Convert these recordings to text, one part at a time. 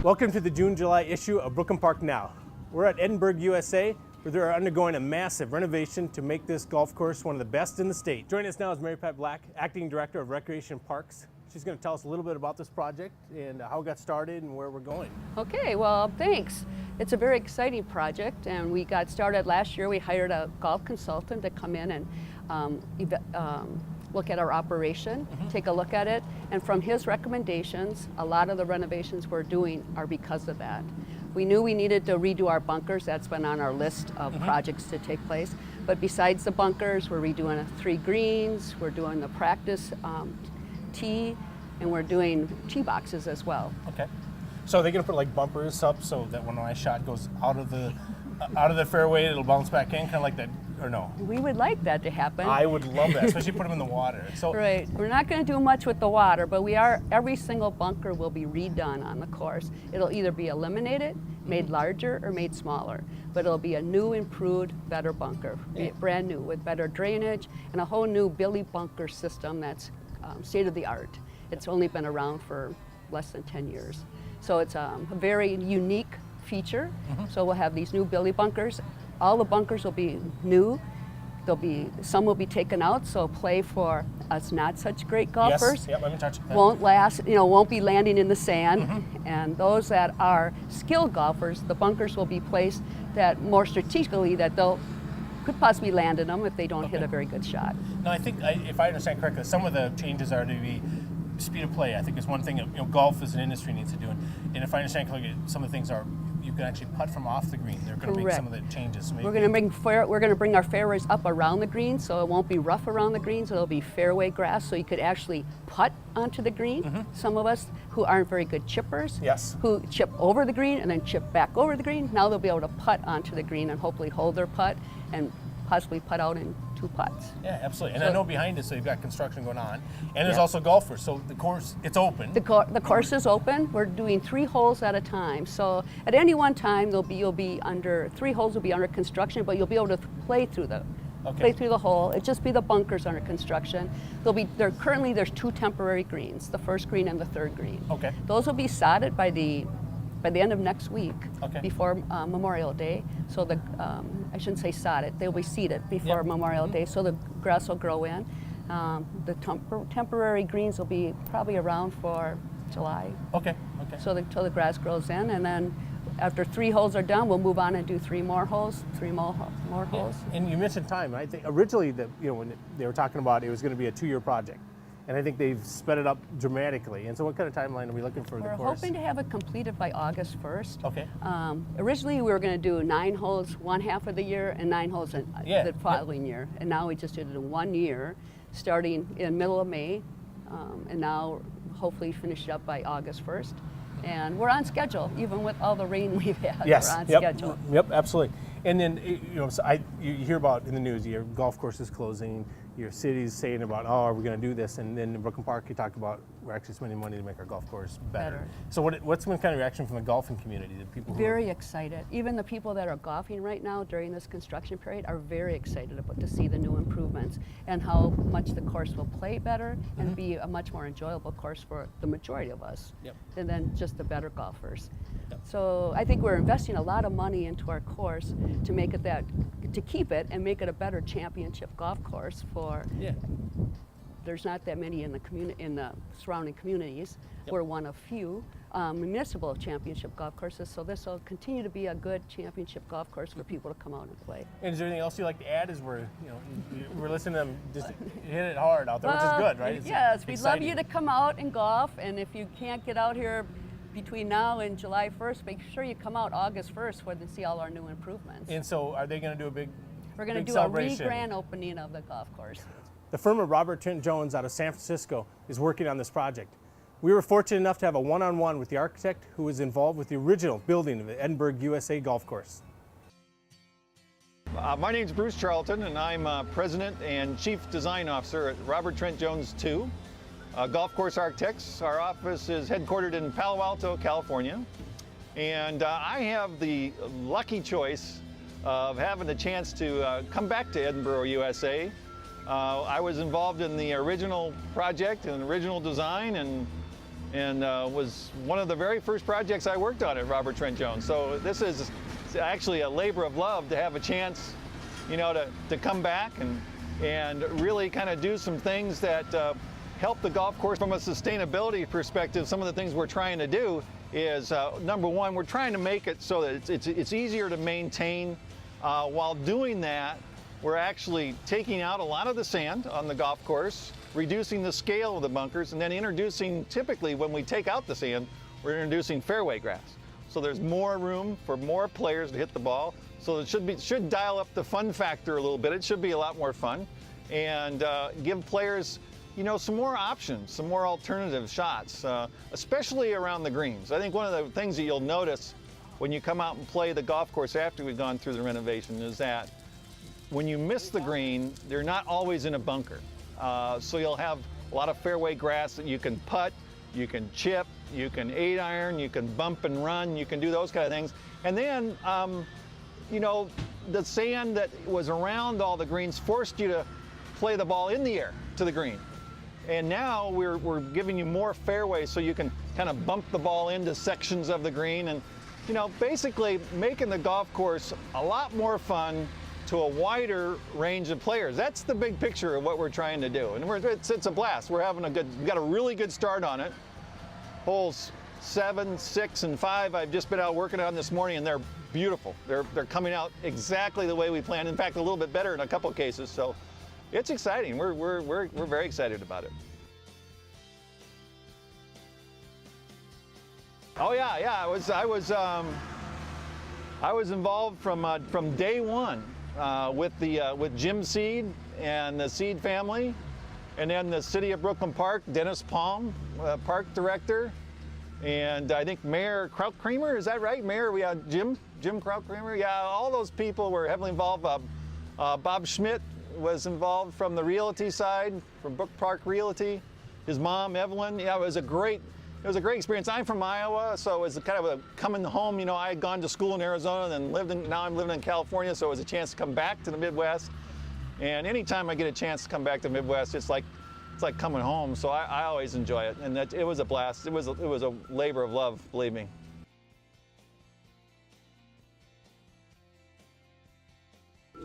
Welcome to the June-July issue of Brooklyn Park Now. We're at Edinburgh, USA, where they're undergoing a massive renovation to make this golf course one of the best in the state. Joining us now is Mary Pat Black, Acting Director of Recreation Parks. She's going to tell us a little bit about this project and how it got started and where we're going. Okay, well, thanks. It's a very exciting project, and we got started last year. We hired a golf consultant to come in and look at our operation, take a look at it, and from his recommendations, a lot of the renovations we're doing are because of that. We knew we needed to redo our bunkers. That's been on our list of projects to take place. But besides the bunkers, we're redoing 3 greens, we're doing the practice tee, and we're doing tee boxes as well. Okay. So are they going to put like bumpers up so that when my shot goes out of the fairway, it'll bounce back in, kind of like that, or no? We would like that to happen. I would love that, especially put them in the water. So right. We're not going to do much with the water, but every single bunker will be redone on the course. It'll either be eliminated, made larger, or made smaller. But it'll be a new, improved, better bunker, brand new, with better drainage and a whole new billy bunker system that's state of the art. It's only been around for less than 10 years. So it's a very unique feature. So we'll have these new billy bunkers. All the bunkers will be new. Some will be taken out, so play for us not such great golfers. Yes, yep, let me touch it. Won't last, won't be landing in the sand. And those that are skilled golfers, the bunkers will be placed that more strategically that they'll could possibly land in them if they don't hit a very good shot. No, I think, if I understand correctly, some of the changes are to be speed of play. I think is one thing golf as an industry needs to do. And if I understand correctly, some of the things are you can actually putt from off the green. They're going to make some of the changes. So we're going to bring our fairways up around the green, so it won't be rough around the green. So it'll be fairway grass, so you could actually putt onto the green. Some of us who aren't very good chippers, who chip over the green and then chip back over the green, now they'll be able to putt onto the green and hopefully hold their putt and possibly putt out in 2 putts. Yeah, absolutely. And I know behind us, so you've got construction going on, and there's also golfers. So the course, it's open. The course is open. We're doing 3 holes at a time. So at any one time, you'll be under 3 holes will be under construction, but you'll be able to play through the hole. It'll just be the bunkers under construction. Currently there's 2 temporary greens, the first green and the 3rd green. Okay. Those will be sodded by the end of next week, before Memorial Day. So I shouldn't say sodded, they'll be seeded before Memorial Day, so the grass will grow in. The temporary greens will be probably around for July. Okay. So until the grass grows in, and then after 3 holes are done, we'll move on and do 3 more holes, 3 more holes. And you mentioned time. I think originally when they were talking about it was going to be a 2-year project. And I think they've sped it up dramatically. And so what kind of timeline are we looking for the course? We're hoping to have it completed by August 1st. Okay. Originally, we were going to do 9 holes one half of the year and 9 holes the following year. And now we just did it in 1 year, starting in middle of May. And now hopefully finish it up by August 1st. And we're on schedule, even with all the rain we've had. Yes. We're on schedule. Yep, absolutely. And then, you hear about in the news, your golf course is closing, your city's saying about, are we going to do this? And then in Brooklyn Park, you talk about we're actually spending money to make our golf course better. So what's been kind of reaction from the golfing community? The people very excited. Even the people that are golfing right now during this construction period are very excited to see the new improvements and how much the course will play better and be a much more enjoyable course for the majority of us than then just the better golfers. So I think we're investing a lot of money into our course to make it to keep it and make it a better championship golf course for. There's not that many in the surrounding communities. We're one of few municipal championship golf courses, so this will continue to be a good championship golf course for people to come out and play. And is there anything else you'd like to add as we're listening to them just hit it hard out there, which is good, right? Yes, we'd love you to come out and golf, and if you can't get out here between now and July 1st, make sure you come out August 1st to see all our new improvements. And so are they going to do a big We're going to do a re-grand opening of the golf course. The firm of Robert Trent Jones out of San Francisco is working on this project. We were fortunate enough to have a one-on-one with the architect who was involved with the original building of the Edinburgh USA golf course. My name's Bruce Charlton, and I'm President and Chief Design Officer at Robert Trent Jones II. Golf Course Architects. Our office is headquartered in Palo Alto, California. And I have the lucky choice of having the chance to come back to Edinburgh, USA. I was involved in the original project and original design, and and was one of the very first projects I worked on at Robert Trent Jones. So this is actually a labor of love to have a chance, you know, to come back and really kind of do some things that help the golf course from a sustainability perspective. Some of the things we're trying to do is, number one, we're trying to make it so that it's easier to maintain. While doing that, we're actually taking out a lot of the sand on the golf course, reducing the scale of the bunkers, and then introducing, typically when we take out the sand, we're introducing fairway grass. So there's more room for more players to hit the ball. So it should dial up the fun factor a little bit. It should be a lot more fun, and give players, you know, some more options, some more alternative shots, especially around the greens. I think one of the things that you'll notice when you come out and play the golf course after we've gone through the renovation is that when you miss the green, they're not always in a bunker. So you'll have a lot of fairway grass that you can putt, you can chip, you can 8-iron, you can bump and run, you can do those kind of things. And then, you know, the sand that was around all the greens forced you to play the ball in the air to the green. And now we're giving you more fairways so you can kind of bump the ball into sections of the green, and, you know, basically making the golf course a lot more fun to a wider range of players. That's the big picture of what we're trying to do. And it's a blast. We've got a really good start on it. Holes 7, 6, and 5 I've just been out working on this morning, and they're beautiful. They're coming out exactly the way we planned. In fact, a little bit better in a couple of cases. So it's exciting. We're very excited about it. Oh yeah. I was involved from day one with Jim Seed and the Seed family, and then the City of Brooklyn Park, Dennis Palm, Park Director, and I think Mayor Kraut-Creamer, is that right? Mayor, we had Jim Kraut-Creamer. Yeah, all those people were heavily involved. Bob Schmidt was involved from the realty side, from Brook Park Realty. His mom, Evelyn. Yeah, it was a great experience. I'm from Iowa, so it was kind of a coming home. You know, I had gone to school in Arizona and now I'm living in California, so it was a chance to come back to the Midwest. And anytime I get a chance to come back to the Midwest, it's like coming home. So I always enjoy it, and it was a blast. It was a labor of love, believe me.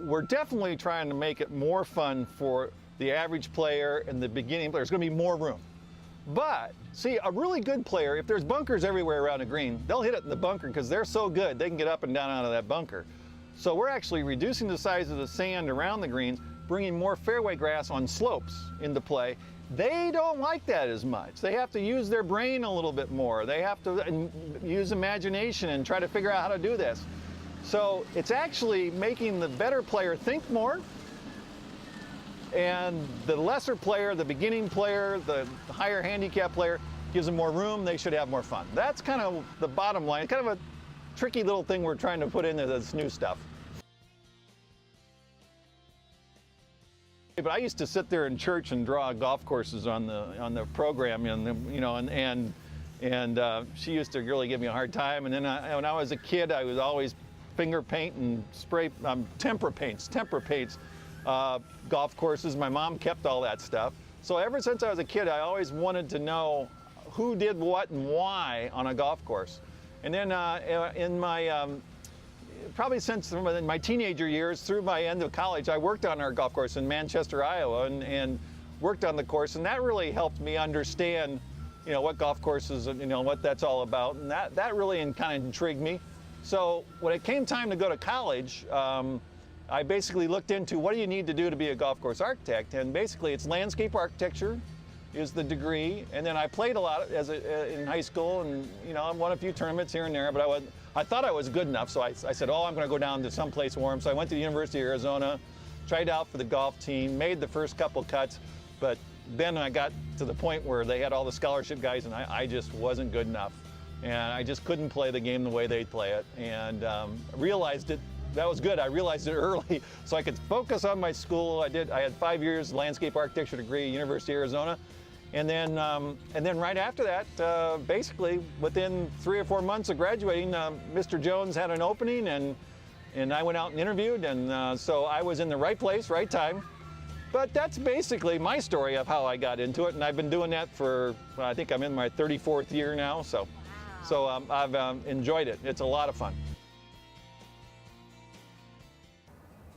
We're definitely trying to make it more fun for the average player and the beginning player. There's going to be more room. But, see, a really good player, if there's bunkers everywhere around a green, they'll hit it in the bunker because they're so good, they can get up and down out of that bunker. So we're actually reducing the size of the sand around the greens, bringing more fairway grass on slopes into play. They don't like that as much. They have to use their brain a little bit more. They have to use imagination and try to figure out how to do this. So it's actually making the better player think more, and the lesser player, the beginning player, the higher handicap player, gives them more room. They should have more fun. That's kind of the bottom line. Kind of a tricky little thing we're trying to put into this new stuff. But I used to sit there in church and draw golf courses on the program, and you know, and she used to really give me a hard time. And then when I was a kid, I was always finger paint and spray tempera paints. Golf courses. My mom kept all that stuff. So ever since I was a kid, I always wanted to know who did what and why on a golf course. And then in my, probably since my teenager years through my end of college, I worked on our golf course in Manchester, Iowa, and worked on the course. And that really helped me understand, you know, what golf courses, you know, what that's all about. And that really kind of intrigued me. So when it came time to go to college, I basically looked into what do you need to do to be a golf course architect, and basically it's landscape architecture is the degree. And then I played a lot in high school, and you know, I won a few tournaments here and there, but I thought I was good enough, so I said, oh, I'm going to go down to someplace warm. So I went to the University of Arizona, tried out for the golf team, made the first couple cuts, but then I got to the point where they had all the scholarship guys, and I just wasn't good enough, and I just couldn't play the game the way they'd play it, and realized it. That was good. I realized it early, so I could focus on my school. I had 5 years landscape architecture degree, University of Arizona, and then right after that, basically within 3 or 4 months of graduating, Mr. Jones had an opening, and I went out and interviewed, and so I was in the right place, right time, But that's basically my story of how I got into it, and I've been doing that for, well, I think I'm in my 34th year now, so I've enjoyed it. It's a lot of fun.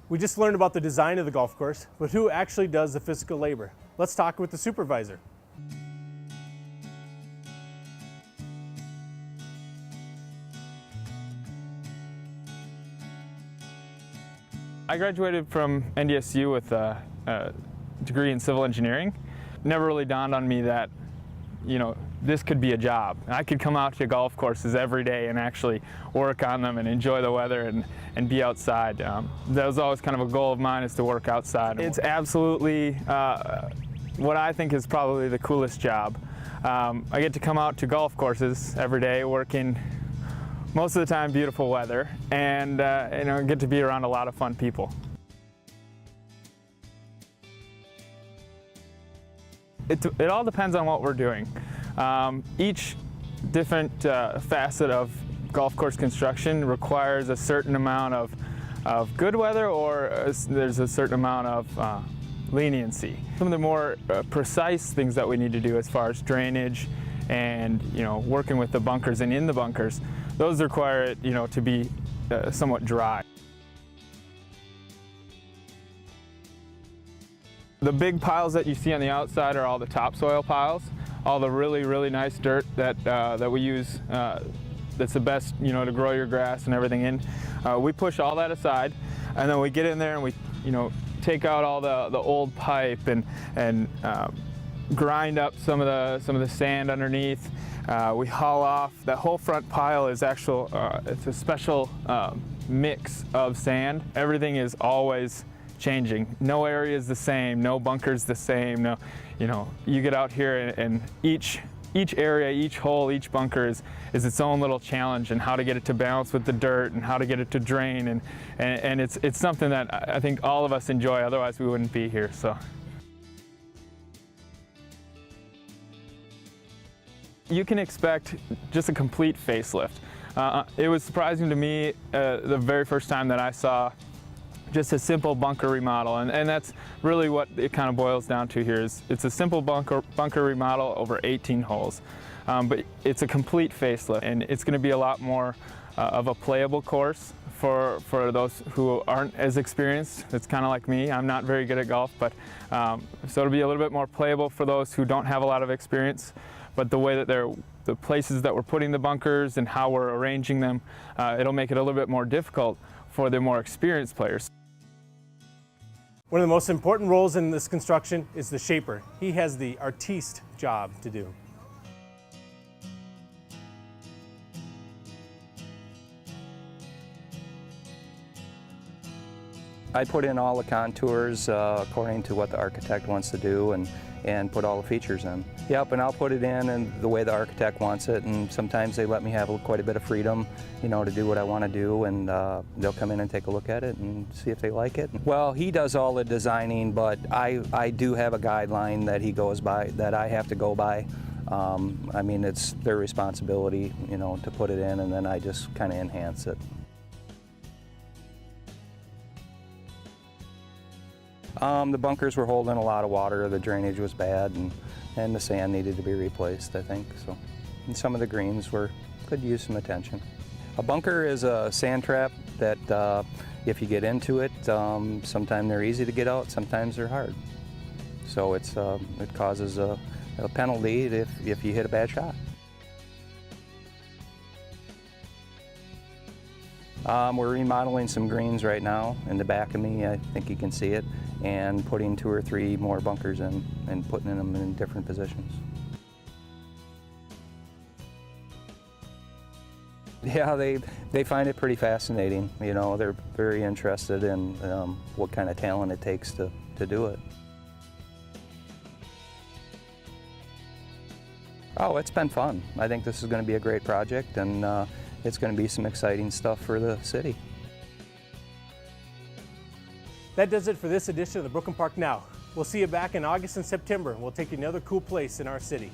We just learned about the design of the golf course, but who actually does the physical labor? Let's talk with the supervisor. I graduated from NDSU with a degree in civil engineering. Never really dawned on me that, you know, this could be a job. I could come out to golf courses every day and actually work on them and enjoy the weather and be outside. That was always kind of a goal of mine, is to work outside. It's absolutely what I think is probably the coolest job. I get to come out to golf courses every day, working most of the time beautiful weather, and you know, get to be around a lot of fun people. It all depends on what we're doing. Each different facet of golf course construction requires a certain amount of good weather, or there's a certain amount of leniency. Some of the more precise things that we need to do as far as drainage and, you know, working with the bunkers and in the bunkers, those require it, you know, to be somewhat dry. The big piles that you see on the outside are all the topsoil piles, all the really, really nice dirt that we use. That's the best, you know, to grow your grass and everything in. We push all that aside, and then we get in there and we, you know, take out all the old pipe and grind up some of the sand underneath. We haul off. That whole front pile is it's a special mix of sand. Everything is always changing. No area is the same, no bunker's the same. No, you know, you get out here and each area, each hole, each bunker is its own little challenge, and how to get it to balance with the dirt and how to get it to drain, and it's something that I think all of us enjoy, otherwise we wouldn't be here. So you can expect just a complete facelift. It was surprising to me the very first time that I saw just a simple bunker remodel, and that's really what it kind of boils down to here. It's a simple bunker remodel over 18 holes, but it's a complete facelift, and it's going to be a lot more of a playable course for those who aren't as experienced. It's kind of like me. I'm not very good at golf, but so it'll be a little bit more playable for those who don't have a lot of experience. But the way that the places that we're putting the bunkers and how we're arranging them, it'll make it a little bit more difficult for the more experienced players. One of the most important roles in this construction is the shaper. He has the artiste job to do. I put in all the contours according to what the architect wants to do, and put all the features in. Yep, and I'll put it in the way the architect wants it, and sometimes they let me have quite a bit of freedom, you know, to do what I want to do, and they'll come in and take a look at it and see if they like it. Well, he does all the designing, but I do have a guideline that he goes by, that I have to go by. I mean, it's their responsibility, you know, to put it in, and then I just kind of enhance it. The bunkers were holding a lot of water, the drainage was bad, and the sand needed to be replaced, I think. So, and some of the greens could use some attention. A bunker is a sand trap that if you get into it, sometimes they're easy to get out, sometimes they're hard. So it causes a penalty if you hit a bad shot. We're remodeling some greens right now in the back of me, I think you can see it, and putting 2 or 3 more bunkers in and putting them in different positions. Yeah, they find it pretty fascinating. You know, they're very interested in what kind of talent it takes to do it. Oh, it's been fun. I think this is going to be a great project, and it's going to be some exciting stuff for the city. That does it for this edition of the Brooklyn Park Now. We'll see you back in August and September, and we'll take you to another cool place in our city.